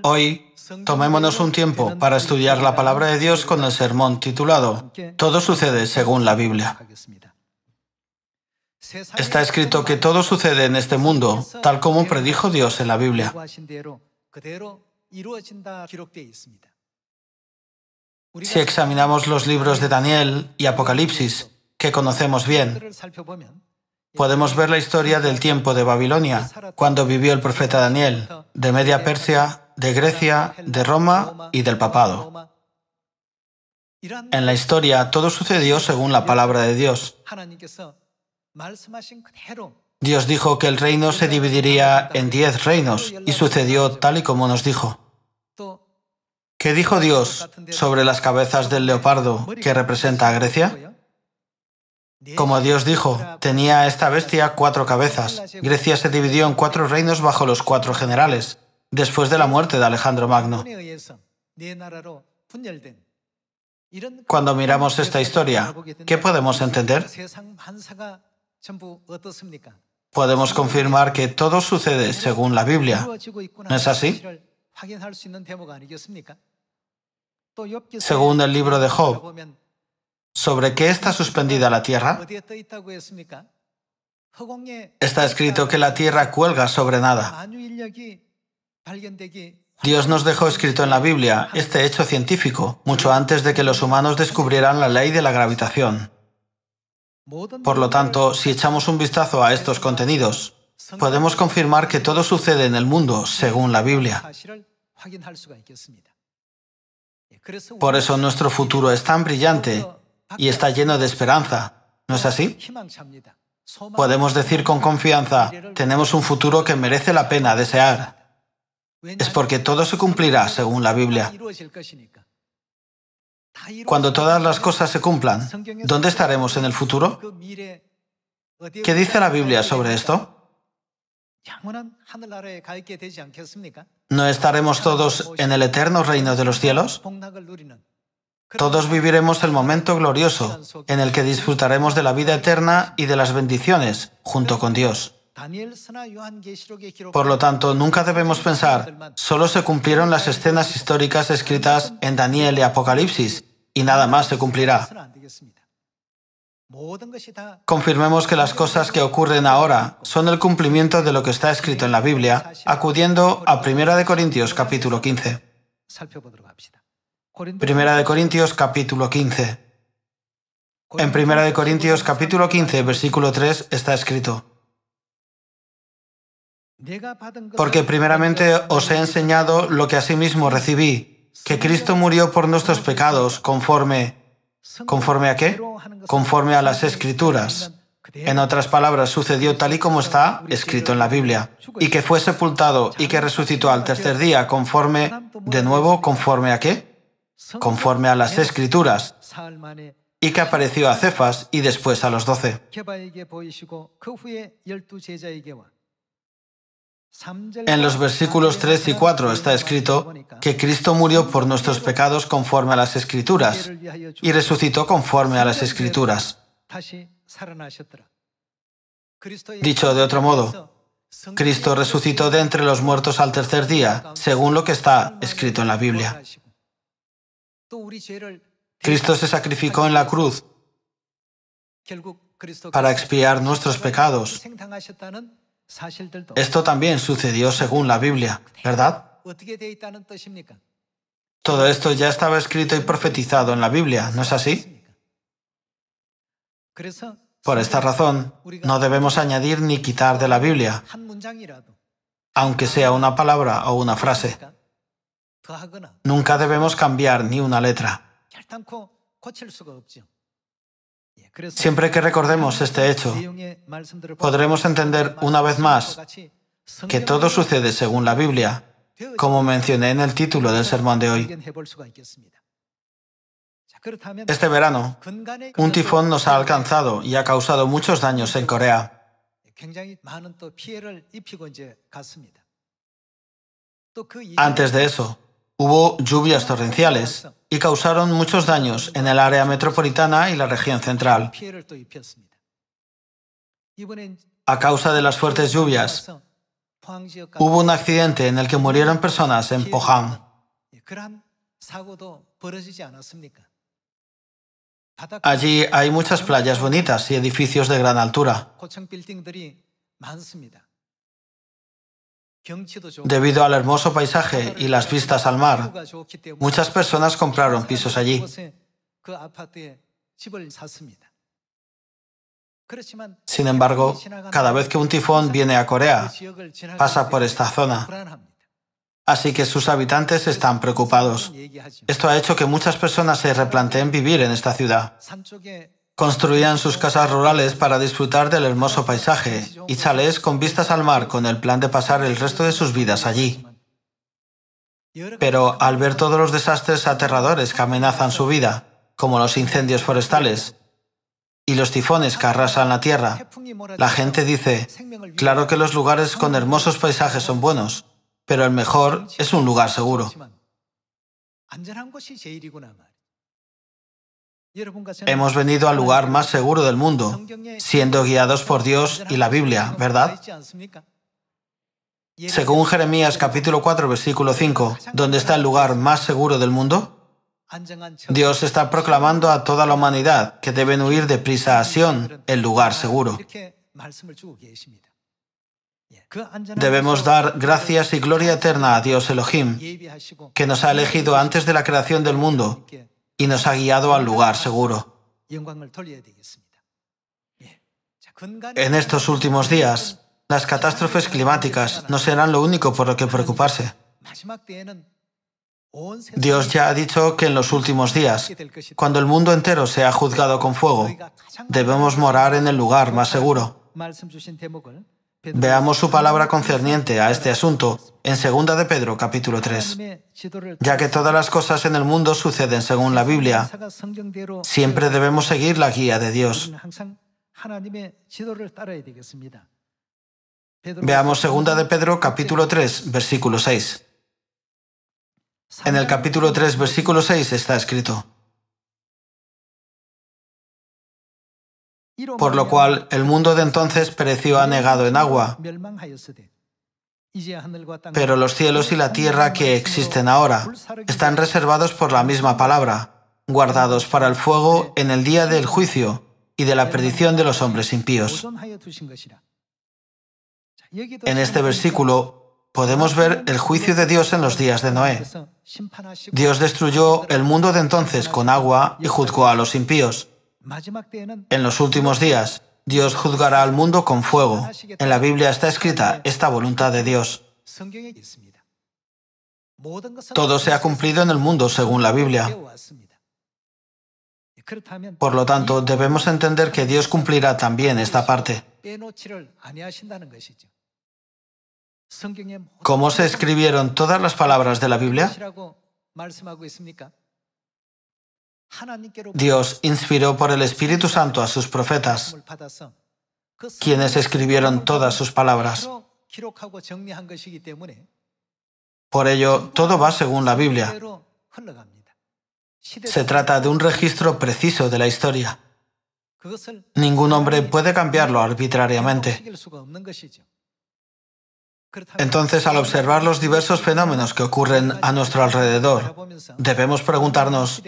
Hoy, tomémonos un tiempo para estudiar la palabra de Dios con el sermón titulado Todo sucede según la Biblia. Está escrito que todo sucede en este mundo, tal como predijo Dios en la Biblia. Si examinamos los libros de Daniel y Apocalipsis, que conocemos bien, podemos ver la historia del tiempo de Babilonia, cuando vivió el profeta Daniel, de Media Persia, de Grecia, de Roma y del papado. En la historia, todo sucedió según la palabra de Dios. Dios dijo que el reino se dividiría en 10 reinos, y sucedió tal y como nos dijo. ¿Qué dijo Dios sobre las cabezas del leopardo que representa a Grecia? Como Dios dijo, tenía esta bestia 4 cabezas. Grecia se dividió en 4 reinos bajo los 4 generales, después de la muerte de Alejandro Magno. Cuando miramos esta historia, ¿qué podemos entender? Podemos confirmar que todo sucede según la Biblia. ¿No es así? Según el libro de Job, ¿sobre qué está suspendida la tierra? Está escrito que la tierra cuelga sobre nada. Dios nos dejó escrito en la Biblia este hecho científico, mucho antes de que los humanos descubrieran la ley de la gravitación. Por lo tanto, si echamos un vistazo a estos contenidos, podemos confirmar que todo sucede en el mundo según la Biblia. Por eso nuestro futuro es tan brillante y está lleno de esperanza. ¿No es así? Podemos decir con confianza, tenemos un futuro que merece la pena desear. Es porque todo se cumplirá según la Biblia. Cuando todas las cosas se cumplan, ¿dónde estaremos en el futuro? ¿Qué dice la Biblia sobre esto? ¿No estaremos todos en el eterno reino de los cielos? Todos viviremos el momento glorioso en el que disfrutaremos de la vida eterna y de las bendiciones junto con Dios. Por lo tanto, nunca debemos pensar, solo se cumplieron las escenas históricas escritas en Daniel y Apocalipsis, y nada más se cumplirá. Confirmemos que las cosas que ocurren ahora son el cumplimiento de lo que está escrito en la Biblia, acudiendo a 1 Corintios capítulo 15. 1 Corintios capítulo 15. En 1 Corintios capítulo 15, versículo 3 está escrito: Porque primeramente os he enseñado lo que asimismo recibí, que Cristo murió por nuestros pecados ¿conforme a qué? Conforme a las Escrituras. En otras palabras, sucedió tal y como está escrito en la Biblia, y que fue sepultado y que resucitó al tercer día conforme a qué? Conforme a las Escrituras, y que apareció a Cefas y después a los 12. En los versículos 3 y 4 está escrito que Cristo murió por nuestros pecados conforme a las Escrituras y resucitó conforme a las Escrituras. Dicho de otro modo, Cristo resucitó de entre los muertos al tercer día, según lo que está escrito en la Biblia. Cristo se sacrificó en la cruz para expiar nuestros pecados. Esto también sucedió según la Biblia, ¿verdad? Todo esto ya estaba escrito y profetizado en la Biblia, ¿no es así? Por esta razón, no debemos añadir ni quitar de la Biblia, aunque sea una palabra o una frase. Nunca debemos cambiar ni una letra. Siempre que recordemos este hecho, podremos entender una vez más que todo sucede según la Biblia, como mencioné en el título del sermón de hoy. Este verano, un tifón nos ha alcanzado y ha causado muchos daños en Corea. Antes de eso, hubo lluvias torrenciales y causaron muchos daños en el área metropolitana y la región central. A causa de las fuertes lluvias, Hubo un accidente en el que murieron personas en Pohang. Allí hay muchas playas bonitas y edificios de gran altura. Debido al hermoso paisaje y las vistas al mar, muchas personas compraron pisos allí. Sin embargo, cada vez que un tifón viene a Corea, pasa por esta zona. Así que sus habitantes están preocupados. Esto ha hecho que muchas personas se replanteen vivir en esta ciudad. Construían sus casas rurales para disfrutar del hermoso paisaje y chalés con vistas al mar con el plan de pasar el resto de sus vidas allí. Pero al ver todos los desastres aterradores que amenazan su vida, como los incendios forestales y los tifones que arrasan la tierra, la gente dice, claro que los lugares con hermosos paisajes son buenos, pero el mejor es un lugar seguro. Hemos venido al lugar más seguro del mundo, siendo guiados por Dios y la Biblia, ¿verdad? Según Jeremías capítulo 4, versículo 5, ¿dónde está el lugar más seguro del mundo? Dios está proclamando a toda la humanidad que deben huir deprisa a Sión, el lugar seguro. Debemos dar gracias y gloria eterna a Dios Elohim, que nos ha elegido antes de la creación del mundo y nos ha guiado al lugar seguro. En estos últimos días, las catástrofes climáticas no serán lo único por lo que preocuparse. Dios ya ha dicho que en los últimos días, cuando el mundo entero sea juzgado con fuego, debemos morar en el lugar más seguro. Veamos su palabra concerniente a este asunto en 2 de Pedro, capítulo 3. Ya que todas las cosas en el mundo suceden según la Biblia, siempre debemos seguir la guía de Dios. Veamos 2 de Pedro, capítulo 3, versículo 6. En el capítulo 3, versículo 6 está escrito: por lo cual el mundo de entonces pereció anegado en agua, pero los cielos y la tierra que existen ahora están reservados por la misma palabra, guardados para el fuego en el día del juicio y de la perdición de los hombres impíos. En este versículo podemos ver el juicio de Dios en los días de Noé. Dios destruyó el mundo de entonces con agua y juzgó a los impíos. En los últimos días, Dios juzgará al mundo con fuego. En la Biblia está escrita esta voluntad de Dios. Todo se ha cumplido en el mundo según la Biblia. Por lo tanto, debemos entender que Dios cumplirá también esta parte. ¿Cómo se escribieron todas las palabras de la Biblia? Dios inspiró por el Espíritu Santo a sus profetas, quienes escribieron todas sus palabras. Por ello, todo va según la Biblia. Se trata de un registro preciso de la historia. Ningún hombre puede cambiarlo arbitrariamente. Entonces, al observar los diversos fenómenos que ocurren a nuestro alrededor, debemos preguntarnos,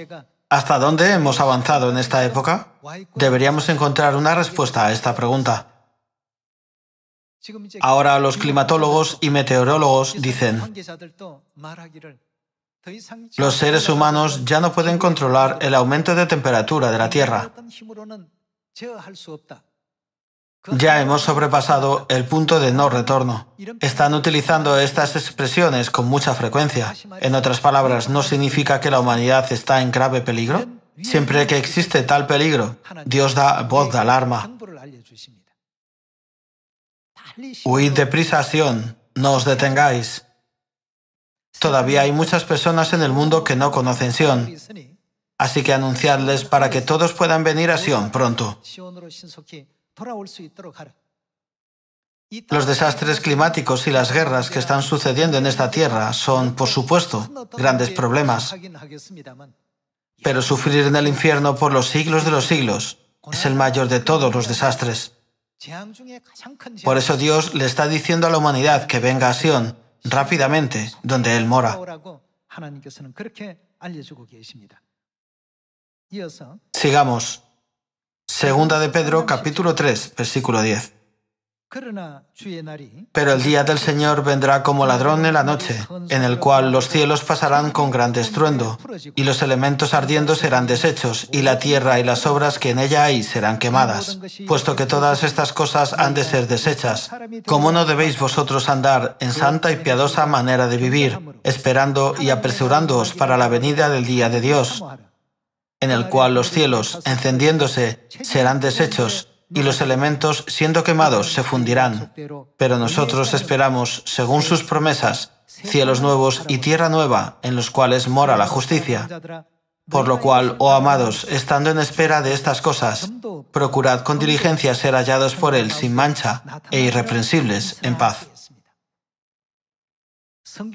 ¿hasta dónde hemos avanzado en esta época? Deberíamos encontrar una respuesta a esta pregunta. Ahora los climatólogos y meteorólogos dicen, los seres humanos ya no pueden controlar el aumento de temperatura de la Tierra. Ya hemos sobrepasado el punto de no retorno. Están utilizando estas expresiones con mucha frecuencia. En otras palabras, ¿no significa que la humanidad está en grave peligro? Siempre que existe tal peligro, Dios da voz de alarma. Huid deprisa a Sión, no os detengáis. Todavía hay muchas personas en el mundo que no conocen Sión, así que anunciadles para que todos puedan venir a Sión pronto. Los desastres climáticos y las guerras que están sucediendo en esta tierra son, por supuesto, grandes problemas. Pero sufrir en el infierno por los siglos de los siglos es el mayor de todos los desastres. Por eso Dios le está diciendo a la humanidad que venga a Sión rápidamente, donde Él mora. Sigamos. Segunda de Pedro, capítulo 3, versículo 10. Pero el día del Señor vendrá como ladrón en la noche, en el cual los cielos pasarán con grande estruendo, y los elementos ardiendo serán deshechos, y la tierra y las obras que en ella hay serán quemadas. Puesto que todas estas cosas han de ser deshechas, ¿cómo no debéis vosotros andar en santa y piadosa manera de vivir, esperando y apresurándoos para la venida del día de Dios, en el cual los cielos, encendiéndose, serán deshechos, y los elementos, siendo quemados, se fundirán. Pero nosotros esperamos, según sus promesas, cielos nuevos y tierra nueva, en los cuales mora la justicia. Por lo cual, oh amados, estando en espera de estas cosas, procurad con diligencia ser hallados por Él sin mancha e irreprensibles, en paz.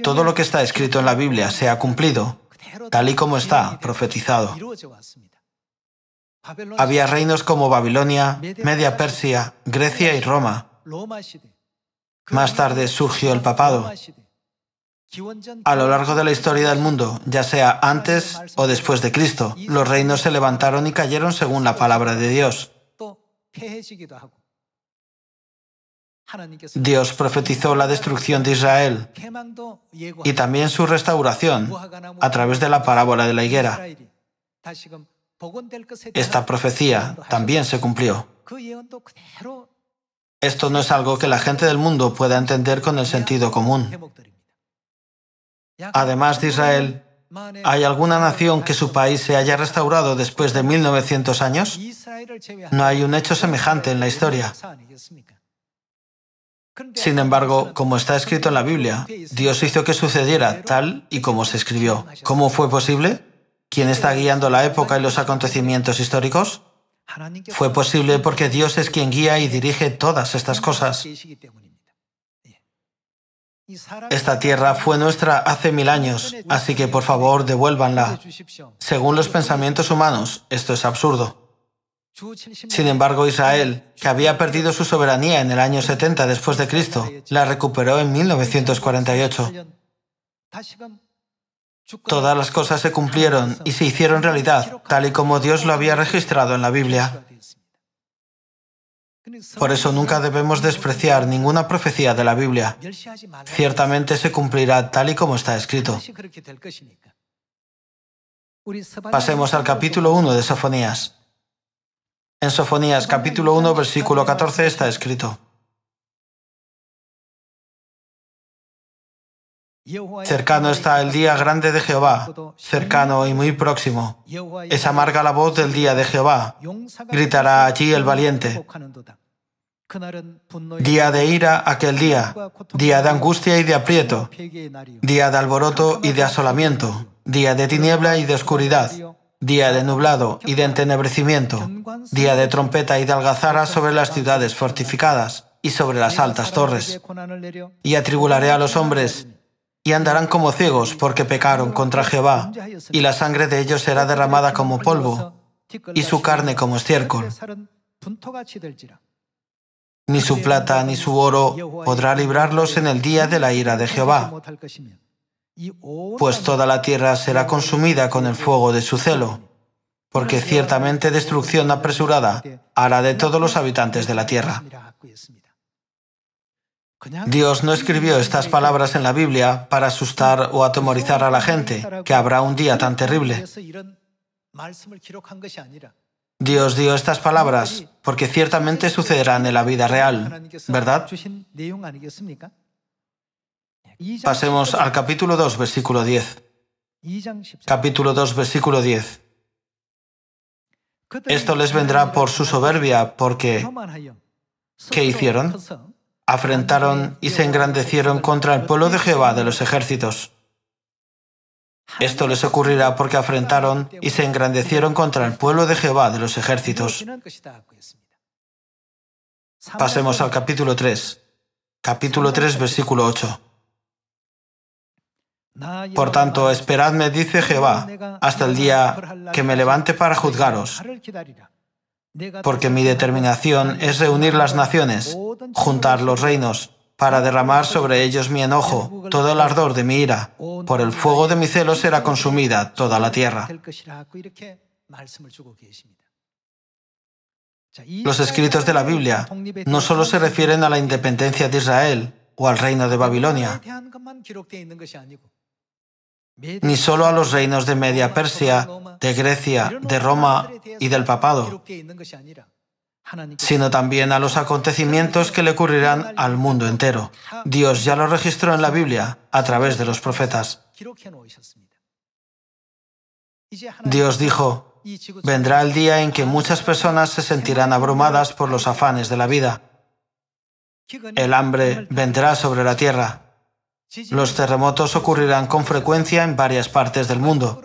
Todo lo que está escrito en la Biblia se ha cumplido, tal y como está profetizado. Había reinos como Babilonia, Media Persia, Grecia y Roma. Más tarde surgió el papado. A lo largo de la historia del mundo, ya sea antes o después de Cristo, los reinos se levantaron y cayeron según la palabra de Dios. Dios profetizó la destrucción de Israel y también su restauración a través de la parábola de la higuera. Esta profecía también se cumplió. Esto no es algo que la gente del mundo pueda entender con el sentido común. Además de Israel, ¿hay alguna nación que su país se haya restaurado después de 1900 años? No hay un hecho semejante en la historia. Sin embargo, como está escrito en la Biblia, Dios hizo que sucediera tal y como se escribió. ¿Cómo fue posible? ¿Quién está guiando la época y los acontecimientos históricos? Fue posible porque Dios es quien guía y dirige todas estas cosas. Esta tierra fue nuestra hace 1000 años, así que por favor devuélvanla. Según los pensamientos humanos, esto es absurdo. Sin embargo, Israel, que había perdido su soberanía en el año 70 después de Cristo, la recuperó en 1948. Todas las cosas se cumplieron y se hicieron realidad, tal y como Dios lo había registrado en la Biblia. Por eso nunca debemos despreciar ninguna profecía de la Biblia. Ciertamente se cumplirá tal y como está escrito. Pasemos al capítulo 1 de Sofonías. En Sofonías capítulo 1, versículo 14 está escrito: Cercano está el día grande de Jehová, cercano y muy próximo. Es amarga la voz del día de Jehová. Gritará allí el valiente. Día de ira aquel día, día de angustia y de aprieto, día de alboroto y de asolamiento, día de tiniebla y de oscuridad, día de nublado y de entenebrecimiento, día de trompeta y de algazara sobre las ciudades fortificadas y sobre las altas torres. Y atribularé a los hombres, y andarán como ciegos porque pecaron contra Jehová, y la sangre de ellos será derramada como polvo, y su carne como estiércol. Ni su plata ni su oro podrá librarlos en el día de la ira de Jehová, pues toda la tierra será consumida con el fuego de su celo, porque ciertamente destrucción apresurada hará de todos los habitantes de la tierra. Dios no escribió estas palabras en la Biblia para asustar o atemorizar a la gente, que habrá un día tan terrible. Dios dio estas palabras porque ciertamente sucederán en la vida real, ¿verdad? Pasemos al capítulo 2, versículo 10. Capítulo 2, versículo 10. Esto les vendrá por su soberbia, porque ¿qué hicieron? Afrentaron y se engrandecieron contra el pueblo de Jehová de los ejércitos. Esto les ocurrirá porque afrentaron y se engrandecieron contra el pueblo de Jehová de los ejércitos. Pasemos al capítulo 3. Capítulo 3, versículo 8. Por tanto, esperadme, dice Jehová, hasta el día que me levante para juzgaros. porque mi determinación es reunir las naciones, juntar los reinos, para derramar sobre ellos mi enojo, todo el ardor de mi ira. Por el fuego de mi celo será consumida toda la tierra. Los escritos de la Biblia no solo se refieren a la independencia de Israel o al reino de Babilonia, ni solo a los reinos de Media Persia, de Grecia, de Roma y del papado, sino también a los acontecimientos que le ocurrirán al mundo entero. Dios ya lo registró en la Biblia a través de los profetas. Dios dijo: vendrá el día en que muchas personas se sentirán abrumadas por los afanes de la vida. El hambre vendrá sobre la tierra. Los terremotos ocurrirán con frecuencia en varias partes del mundo.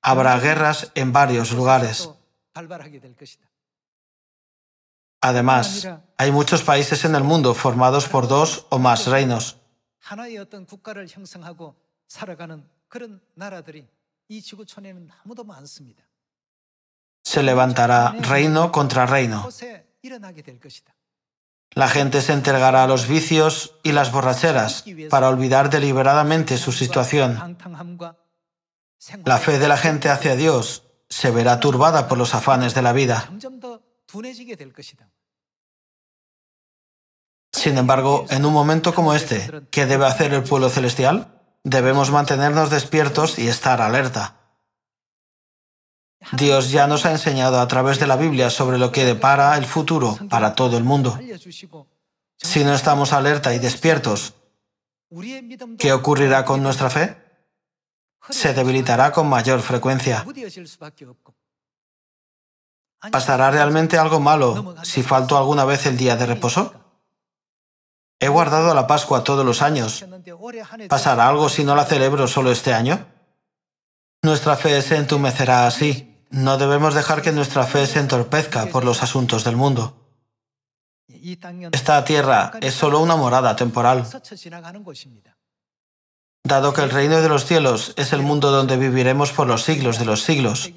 Habrá guerras en varios lugares. Además, hay muchos países en el mundo formados por 2 o más reinos. Se levantará reino contra reino. La gente se entregará a los vicios y las borracheras para olvidar deliberadamente su situación. La fe de la gente hacia Dios se verá turbada por los afanes de la vida. Sin embargo, en un momento como este, ¿qué debe hacer el pueblo celestial? Debemos mantenernos despiertos y estar alerta. Dios ya nos ha enseñado a través de la Biblia sobre lo que depara el futuro para todo el mundo. Si no estamos alerta y despiertos, ¿qué ocurrirá con nuestra fe? Se debilitará con mayor frecuencia. ¿Pasará realmente algo malo si falto alguna vez el día de reposo? He guardado la Pascua todos los años. ¿Pasará algo si no la celebro solo este año? Nuestra fe se entumecerá así. No debemos dejar que nuestra fe se entorpezca por los asuntos del mundo. Esta tierra es solo una morada temporal. Dado que el reino de los cielos es el mundo donde viviremos por los siglos de los siglos,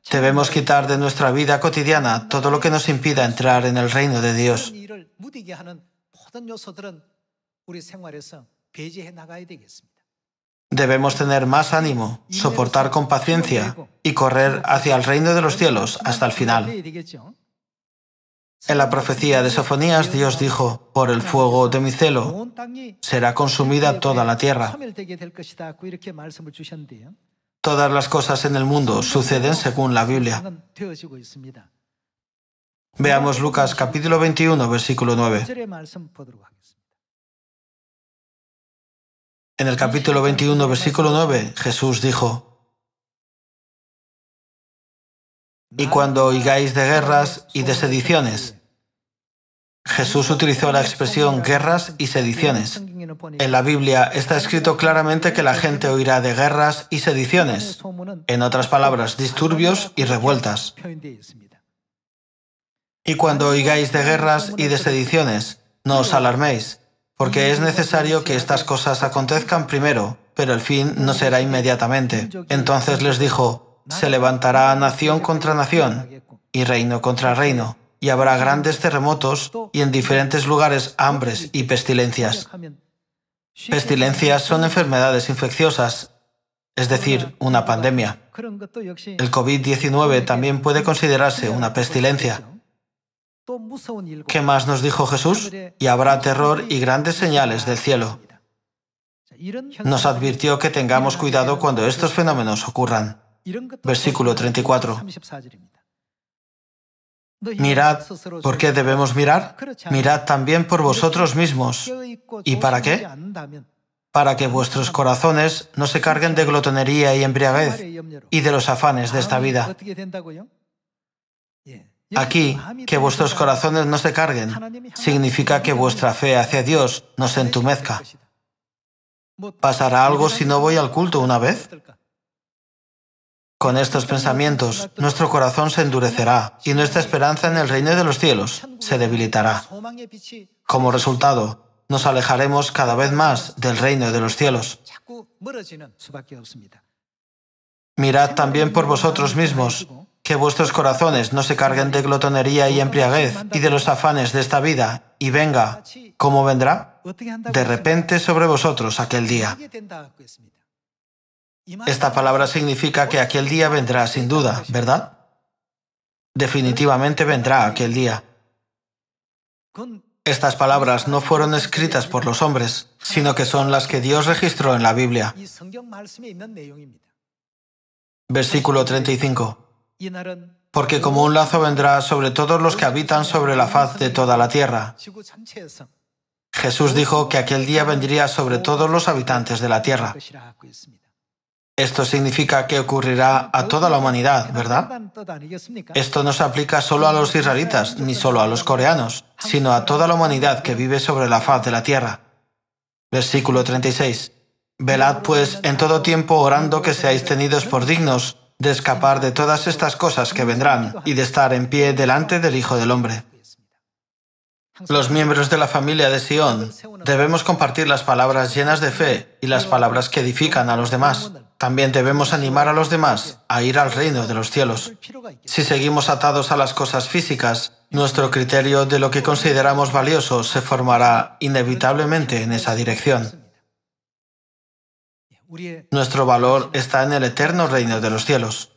debemos quitar de nuestra vida cotidiana todo lo que nos impida entrar en el reino de Dios. Debemos tener más ánimo, soportar con paciencia y correr hacia el reino de los cielos hasta el final. En la profecía de Sofonías, Dios dijo: por el fuego de mi celo será consumida toda la tierra. Todas las cosas en el mundo suceden según la Biblia. Veamos Lucas capítulo 21, versículo 9. En el capítulo 21, versículo 9, Jesús dijo: y cuando oigáis de guerras y de sediciones. Jesús utilizó la expresión guerras y sediciones. En la Biblia está escrito claramente que la gente oirá de guerras y sediciones. En otras palabras, disturbios y revueltas. Y cuando oigáis de guerras y de sediciones, no os alarméis, porque es necesario que estas cosas acontezcan primero, pero el fin no será inmediatamente. Entonces les dijo: se levantará nación contra nación y reino contra reino, y habrá grandes terremotos y en diferentes lugares hambres y pestilencias. Pestilencias son enfermedades infecciosas, es decir, una pandemia. El COVID-19 también puede considerarse una pestilencia. ¿Qué más nos dijo Jesús? Y habrá terror y grandes señales del cielo. Nos advirtió que tengamos cuidado cuando estos fenómenos ocurran. Versículo 34. Mirad, ¿por qué debemos mirar? Mirad también por vosotros mismos. ¿Y para qué? Para que vuestros corazones no se carguen de glotonería y embriaguez y de los afanes de esta vida. Aquí, que vuestros corazones no se carguen, significa que vuestra fe hacia Dios no se entumezca. ¿Pasará algo si no voy al culto una vez? Con estos pensamientos, nuestro corazón se endurecerá y nuestra esperanza en el reino de los cielos se debilitará. Como resultado, nos alejaremos cada vez más del reino de los cielos. Mirad también por vosotros mismos, que vuestros corazones no se carguen de glotonería y embriaguez y de los afanes de esta vida, y venga, ¿cómo vendrá? De repente sobre vosotros aquel día. Esta palabra significa que aquel día vendrá sin duda, ¿verdad? Definitivamente vendrá aquel día. Estas palabras no fueron escritas por los hombres, sino que son las que Dios registró en la Biblia. Versículo 35. Porque como un lazo vendrá sobre todos los que habitan sobre la faz de toda la tierra. Jesús dijo que aquel día vendría sobre todos los habitantes de la tierra. Esto significa que ocurrirá a toda la humanidad, ¿verdad? Esto no se aplica solo a los israelitas, ni solo a los coreanos, sino a toda la humanidad que vive sobre la faz de la tierra. Versículo 36. Velad pues en todo tiempo orando que seáis tenidos por dignos de escapar de todas estas cosas que vendrán y de estar en pie delante del Hijo del Hombre. Los miembros de la familia de Sion debemos compartir las palabras llenas de fe y las palabras que edifican a los demás. También debemos animar a los demás a ir al reino de los cielos. Si seguimos atados a las cosas físicas, nuestro criterio de lo que consideramos valioso se formará inevitablemente en esa dirección. Nuestro valor está en el eterno reino de los cielos.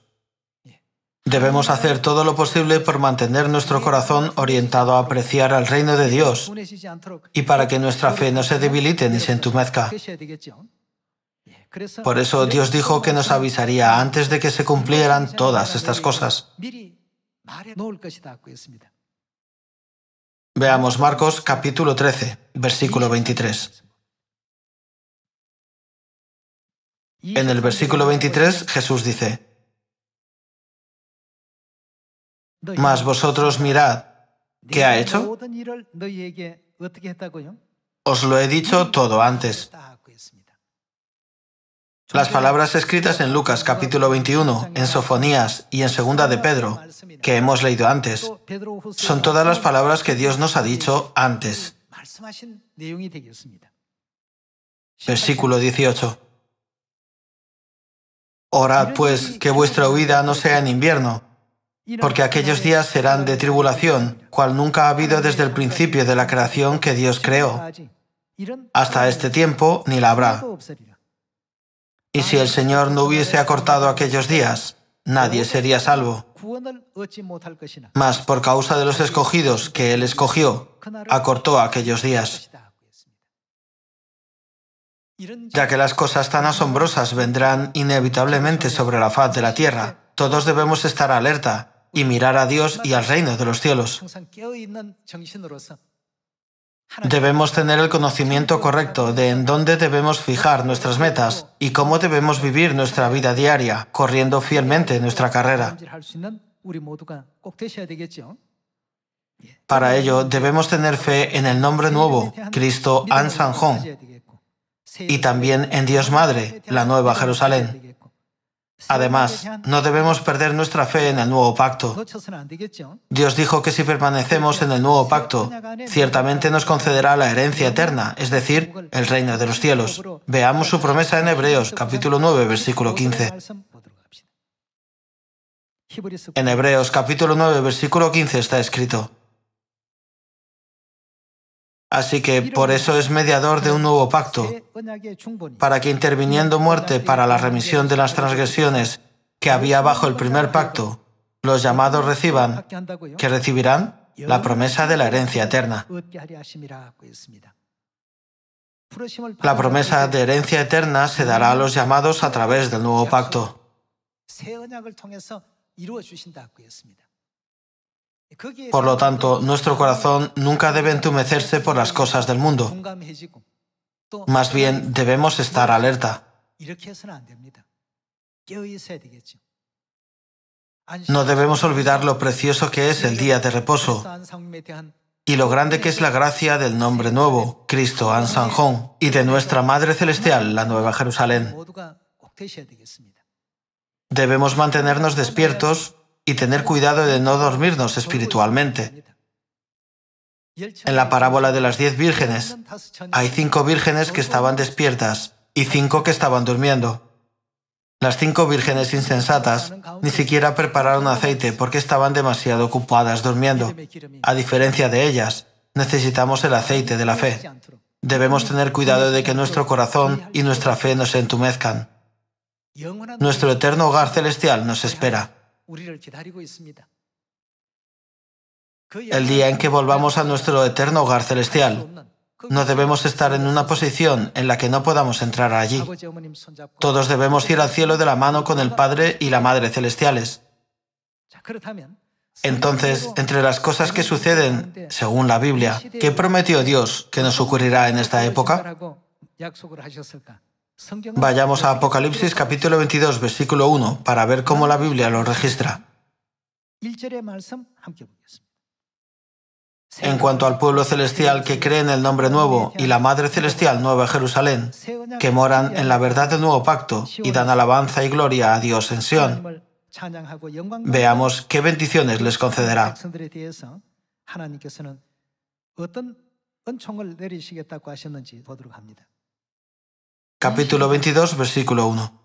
Debemos hacer todo lo posible por mantener nuestro corazón orientado a apreciar al reino de Dios y para que nuestra fe no se debilite ni se entumezca. Por eso Dios dijo que nos avisaría antes de que se cumplieran todas estas cosas. Veamos Marcos capítulo 13, versículo 23. En el versículo 23 Jesús dice: Mas vosotros mirad, ¿qué ha hecho? Os lo he dicho todo antes. Las palabras escritas en Lucas capítulo 21, en Sofonías y en 2 de Pedro, que hemos leído antes, son todas las palabras que Dios nos ha dicho antes. Versículo 18. Orad pues que vuestra huida no sea en invierno, porque aquellos días serán de tribulación, cual nunca ha habido desde el principio de la creación que Dios creó. Hasta este tiempo ni la habrá. Y si el Señor no hubiese acortado aquellos días, nadie sería salvo. Mas por causa de los escogidos que Él escogió, acortó aquellos días. Ya que las cosas tan asombrosas vendrán inevitablemente sobre la faz de la tierra, todos debemos estar alerta y mirar a Dios y al reino de los cielos. Debemos tener el conocimiento correcto de en dónde debemos fijar nuestras metas y cómo debemos vivir nuestra vida diaria, corriendo fielmente nuestra carrera. Para ello, debemos tener fe en el nombre nuevo, Cristo An Sanjón, y también en Dios Madre, la Nueva Jerusalén. Además, no debemos perder nuestra fe en el nuevo pacto. Dios dijo que si permanecemos en el nuevo pacto, ciertamente nos concederá la herencia eterna, es decir, el reino de los cielos. Veamos su promesa en Hebreos, capítulo 9, versículo 15. En Hebreos, capítulo 9, versículo 15 está escrito: Así que por eso es mediador de un nuevo pacto, para que interviniendo muerte para la remisión de las transgresiones que había bajo el primer pacto, los llamados reciban, que recibirán la promesa de la herencia eterna. La promesa de herencia eterna se dará a los llamados a través del nuevo pacto. Por lo tanto, nuestro corazón nunca debe entumecerse por las cosas del mundo. Más bien, debemos estar alerta. No debemos olvidar lo precioso que es el día de reposo y lo grande que es la gracia del nombre nuevo, Cristo An Sanjón, y de nuestra Madre Celestial, la Nueva Jerusalén. Debemos mantenernos despiertos y tener cuidado de no dormirnos espiritualmente. En la parábola de las 10 vírgenes, hay 5 vírgenes que estaban despiertas y 5 que estaban durmiendo. Las 5 vírgenes insensatas ni siquiera prepararon aceite porque estaban demasiado ocupadas durmiendo. A diferencia de ellas, necesitamos el aceite de la fe. Debemos tener cuidado de que nuestro corazón y nuestra fe no se entumezcan. Nuestro eterno hogar celestial nos espera. El día en que volvamos a nuestro eterno hogar celestial, no debemos estar en una posición en la que no podamos entrar allí. Todos debemos ir al cielo de la mano con el Padre y la Madre celestiales. Entonces, entre las cosas que suceden, según la Biblia, ¿qué prometió Dios que nos ocurrirá en esta época? Vayamos a Apocalipsis capítulo 22, versículo 1, para ver cómo la Biblia lo registra. En cuanto al pueblo celestial que cree en el nombre nuevo y la Madre celestial Nueva Jerusalén, que moran en la verdad del nuevo pacto y dan alabanza y gloria a Dios en Sión, veamos qué bendiciones les concederá. Capítulo 22, versículo 1.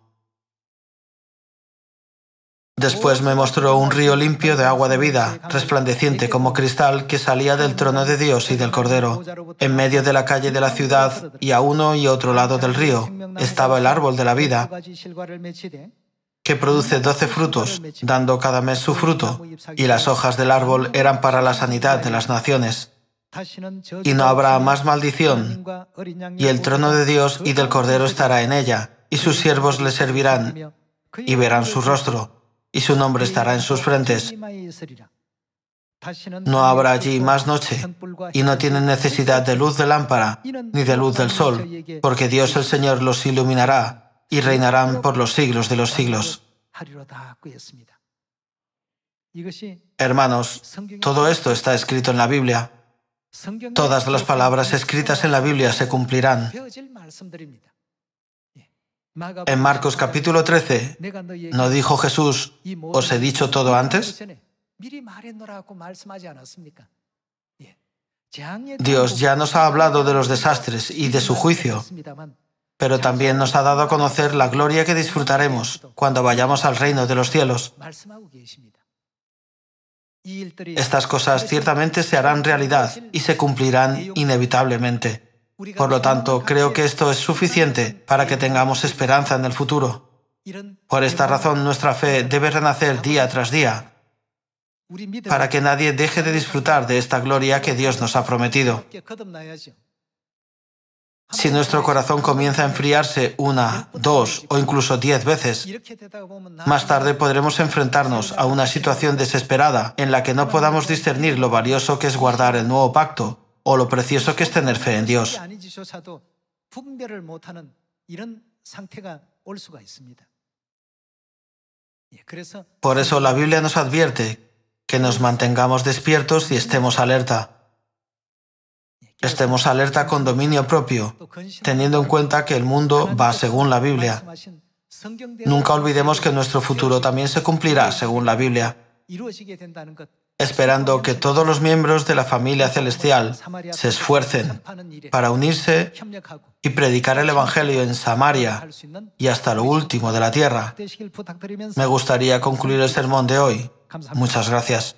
Después me mostró un río limpio de agua de vida, resplandeciente como cristal, que salía del trono de Dios y del Cordero. En medio de la calle de la ciudad y a uno y otro lado del río estaba el árbol de la vida, que produce 12 frutos, dando cada mes su fruto, y las hojas del árbol eran para la sanidad de las naciones. Y no habrá más maldición, y el trono de Dios y del Cordero estará en ella, y sus siervos le servirán, y verán su rostro, y su nombre estará en sus frentes. No habrá allí más noche, y no tienen necesidad de luz de lámpara, ni de luz del sol, porque Dios el Señor los iluminará, y reinarán por los siglos de los siglos. Hermanos, todo esto está escrito en la Biblia. Todas las palabras escritas en la Biblia se cumplirán. En Marcos capítulo 13, ¿no dijo Jesús, os he dicho todo antes? Dios ya nos ha hablado de los desastres y de su juicio, pero también nos ha dado a conocer la gloria que disfrutaremos cuando vayamos al reino de los cielos. Estas cosas ciertamente se harán realidad y se cumplirán inevitablemente. Por lo tanto, creo que esto es suficiente para que tengamos esperanza en el futuro. Por esta razón, nuestra fe debe renacer día tras día, para que nadie deje de disfrutar de esta gloria que Dios nos ha prometido. Si nuestro corazón comienza a enfriarse 1, 2 o incluso 10 veces, más tarde podremos enfrentarnos a una situación desesperada en la que no podamos discernir lo valioso que es guardar el nuevo pacto o lo precioso que es tener fe en Dios. Por eso la Biblia nos advierte que nos mantengamos despiertos y estemos alerta. Estemos alerta con dominio propio, teniendo en cuenta que el mundo va según la Biblia. Nunca olvidemos que nuestro futuro también se cumplirá según la Biblia, esperando que todos los miembros de la familia celestial se esfuercen para unirse y predicar el Evangelio en Samaria y hasta lo último de la tierra. Me gustaría concluir el sermón de hoy. Muchas gracias.